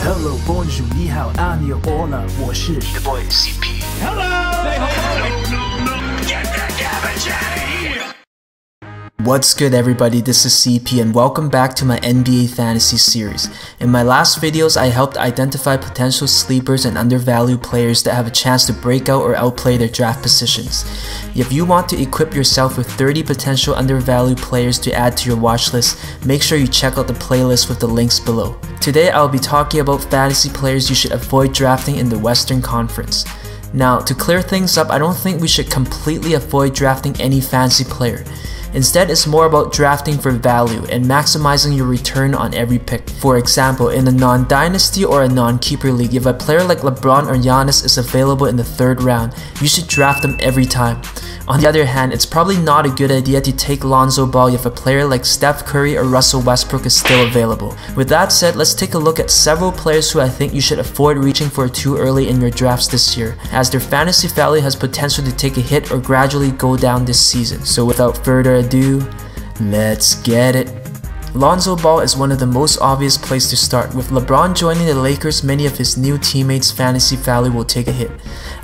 Hello, bonjour, 你好，Anya, hola，我是你的 boy CP。Hello，say hello。Get that cabbage out of here. What's good everybody, this is CP and welcome back to my NBA fantasy series. In my last videos, I helped identify potential sleepers and undervalued players that have a chance to break out or outplay their draft positions. If you want to equip yourself with 30 potential undervalued players to add to your watch list, make sure you check out the playlist with the links below. Today I'll be talking about fantasy players you should avoid drafting in the Western Conference. Now, to clear things up, I don't think we should completely avoid drafting any fantasy player. Instead, it's more about drafting for value and maximizing your return on every pick. For example, in a non-dynasty or a non-keeper league, if a player like LeBron or Giannis is available in the 3rd round, you should draft them every time. On the other hand, it's probably not a good idea to take Lonzo Ball if a player like Steph Curry or Russell Westbrook is still available. With that said, let's take a look at several players who I think you should avoid reaching for too early in your drafts this year, as their fantasy value has potential to take a hit or gradually go down this season. So without further ado, let's get it. Lonzo Ball is one of the most obvious places to start. With LeBron joining the Lakers, many of his new teammates' fantasy value will take a hit.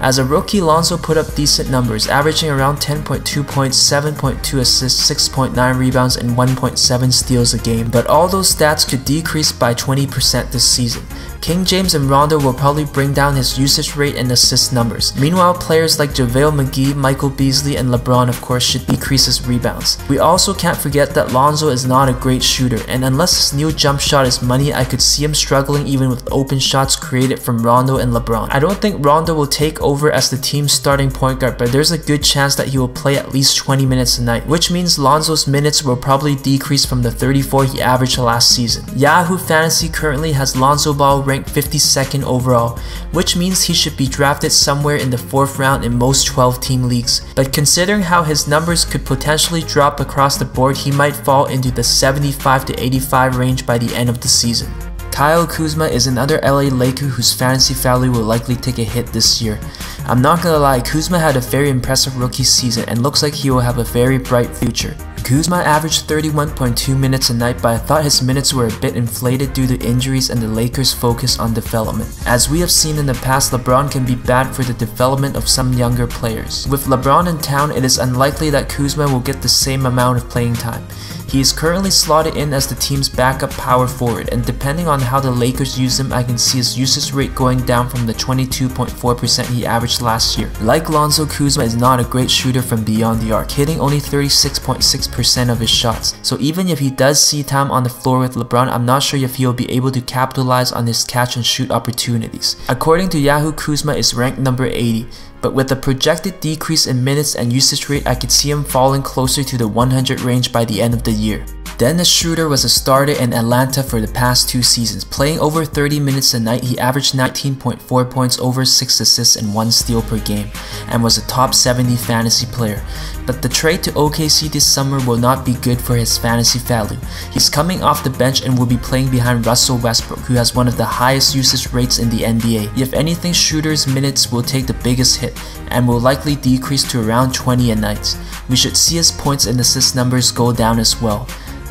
As a rookie, Lonzo put up decent numbers, averaging around 10.2 points, 7.2 assists, 6.9 rebounds, and 1.7 steals a game. But all those stats could decrease by 20% this season. King James and Rondo will probably bring down his usage rate and assist numbers. Meanwhile, players like JaVale McGee, Michael Beasley, and LeBron of course should decrease his rebounds. We also can't forget that Lonzo is not a great shooter, and unless his new jump shot is money, I could see him struggling even with open shots created from Rondo and LeBron. I don't think Rondo will take over as the team's starting point guard, but there's a good chance that he will play at least 20 minutes a night, which means Lonzo's minutes will probably decrease from the 34 he averaged last season. Yahoo Fantasy currently has Lonzo Ball ranked 52nd overall, which means he should be drafted somewhere in the 4th round in most 12-team leagues. But considering how his numbers could potentially drop across the board, he might fall into the 75 to 85 range by the end of the season. Kyle Kuzma is another LA Laker whose fantasy value will likely take a hit this year. I'm not gonna lie, Kuzma had a very impressive rookie season and looks like he will have a very bright future. Kuzma averaged 31.2 minutes a night, but I thought his minutes were a bit inflated due to injuries and the Lakers' focus on development. As we have seen in the past, LeBron can be bad for the development of some younger players. With LeBron in town, it is unlikely that Kuzma will get the same amount of playing time. He is currently slotted in as the team's backup power forward, and depending on how the Lakers use him, I can see his usage rate going down from the 22.4% he averaged last year. Like Lonzo, Kuzma is not a great shooter from beyond the arc, hitting only 36.6% of his shots. So even if he does see time on the floor with LeBron, I'm not sure if he will be able to capitalize on his catch and shoot opportunities. According to Yahoo, Kuzma is ranked number 80. But with a projected decrease in minutes and usage rate, I could see him falling closer to the 100 range by the end of the year. Dennis Schroeder was a starter in Atlanta for the past 2 seasons. Playing over 30 minutes a night, he averaged 19.4 points, over 6 assists, and 1 steal per game, and was a top 70 fantasy player. But the trade to OKC this summer will not be good for his fantasy value. He's coming off the bench and will be playing behind Russell Westbrook, who has one of the highest usage rates in the NBA. If anything, Schroeder's minutes will take the biggest hit and will likely decrease to around 20 a night. We should see his points and assist numbers go down as well.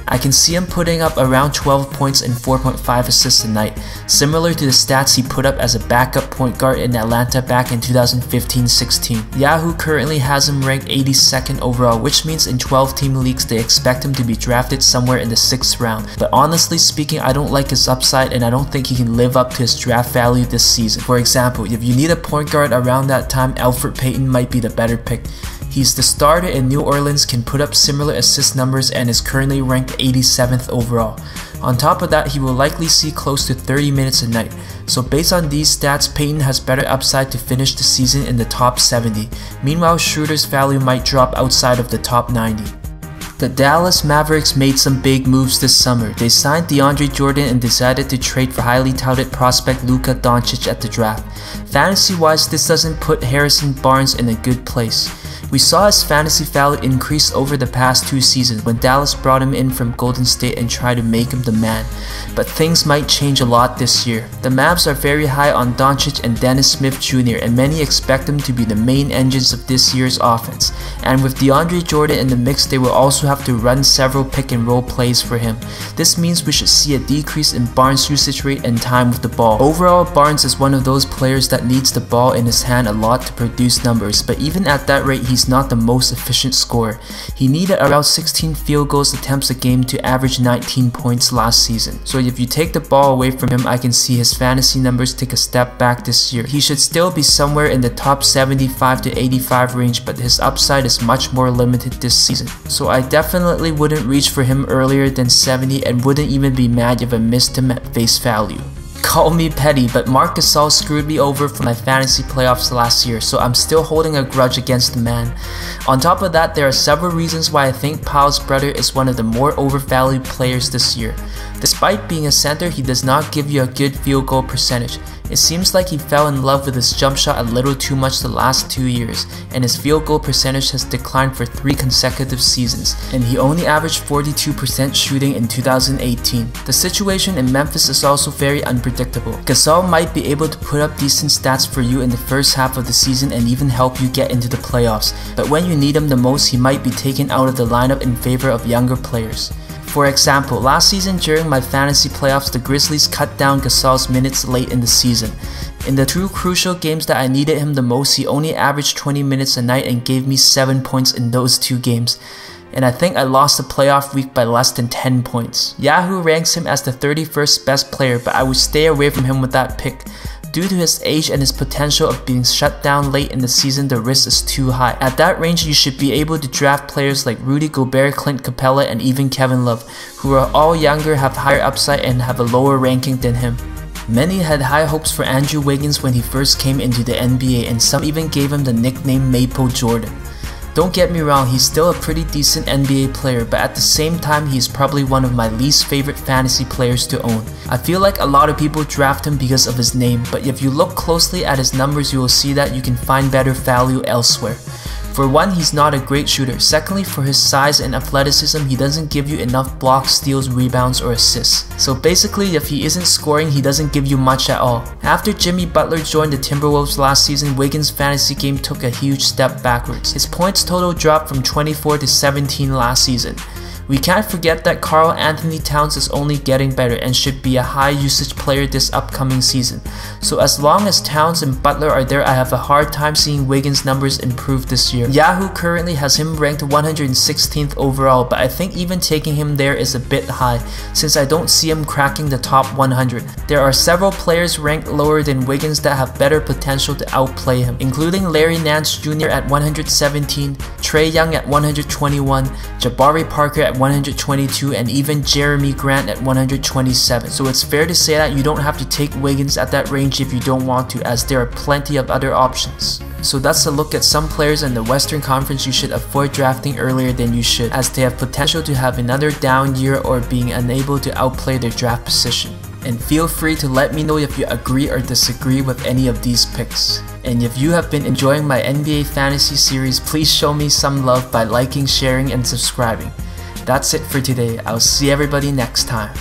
I can see him putting up around 12 points and 4.5 assists a night, similar to the stats he put up as a backup point guard in Atlanta back in 2015-16. Yahoo currently has him ranked 82nd overall, which means in 12-team leagues they expect him to be drafted somewhere in the 6th round. But honestly speaking, I don't like his upside and I don't think he can live up to his draft value this season. For example, if you need a point guard around that time, Elfrid Payton might be the better pick. He's the starter in New Orleans, can put up similar assist numbers, and is currently ranked 87th overall. On top of that, he will likely see close to 30 minutes a night. So based on these stats, Payton has better upside to finish the season in the top 70. Meanwhile, Schroeder's value might drop outside of the top 90. The Dallas Mavericks made some big moves this summer. They signed DeAndre Jordan and decided to trade for highly touted prospect Luka Doncic at the draft. Fantasy-wise, this doesn't put Harrison Barnes in a good place. We saw his fantasy value increase over the past 2 seasons when Dallas brought him in from Golden State and tried to make him the man. But things might change a lot this year. The Mavs are very high on Doncic and Dennis Smith Jr. and many expect them to be the main engines of this year's offense. And with DeAndre Jordan in the mix, they will also have to run several pick and roll plays for him. This means we should see a decrease in Barnes' usage rate and time with the ball. Overall, Barnes is one of those players that needs the ball in his hand a lot to produce numbers, but even at that rate, he's not the most efficient scorer. He needed around 16 field goals attempts a game to average 19 points last season. So if you take the ball away from him, I can see his fantasy numbers take a step back this year. He should still be somewhere in the top 75 to 85 range, but his upside is much more limited this season. So I definitely wouldn't reach for him earlier than 70 and wouldn't even be mad if I missed him at face value. Call me petty, but Marc Gasol screwed me over for my fantasy playoffs last year, so I'm still holding a grudge against the man. On top of that, there are several reasons why I think Powell's brother is one of the more overvalued players this year. Despite being a center, he does not give you a good field goal percentage. It seems like he fell in love with his jump shot a little too much the last 2 years, and his field goal percentage has declined for 3 consecutive seasons, and he only averaged 42% shooting in 2018. The situation in Memphis is also very unpredictable. Gasol might be able to put up decent stats for you in the first half of the season and even help you get into the playoffs, but when you need him the most, he might be taken out of the lineup in favor of younger players. For example, last season during my fantasy playoffs, the Grizzlies cut down Gasol's minutes late in the season. In the 2 crucial games that I needed him the most, he only averaged 20 minutes a night and gave me 7 points in those 2 games. And I think I lost the playoff week by less than 10 points. Yahoo ranks him as the 31st best player, but I would stay away from him with that pick. Due to his age and his potential of being shut down late in the season, the risk is too high. At that range, you should be able to draft players like Rudy Gobert, Clint Capella, and even Kevin Love, who are all younger, have higher upside, and have a lower ranking than him. Many had high hopes for Andrew Wiggins when he first came into the NBA, and some even gave him the nickname Maple Jordan. Don't get me wrong, he's still a pretty decent NBA player, but at the same time, he's probably one of my least favorite fantasy players to own. I feel like a lot of people draft him because of his name, but if you look closely at his numbers, you will see that you can find better value elsewhere. For one, he's not a great shooter. Secondly, for his size and athleticism, he doesn't give you enough blocks, steals, rebounds, or assists. So basically, if he isn't scoring, he doesn't give you much at all. After Jimmy Butler joined the Timberwolves last season, Wiggins' fantasy game took a huge step backwards. His points total dropped from 24 to 17 last season. We can't forget that Karl Anthony Towns is only getting better and should be a high usage player this upcoming season. So as long as Towns and Butler are there, I have a hard time seeing Wiggins' numbers improve this year. Yahoo currently has him ranked 116th overall, but I think even taking him there is a bit high, since I don't see him cracking the top 100. There are several players ranked lower than Wiggins that have better potential to outplay him, including Larry Nance Jr. at 117, Trae Young at 121, Jabari Parker at 122, and even Jeremy Grant at 127. So it's fair to say that you don't have to take Wiggins at that range if you don't want to, as there are plenty of other options. So that's a look at some players in the Western Conference you should avoid drafting earlier than you should, as they have potential to have another down year or being unable to outplay their draft position. And feel free to let me know if you agree or disagree with any of these picks. And if you have been enjoying my NBA fantasy series, please show me some love by liking, sharing, and subscribing. That's it for today. I'll see everybody next time.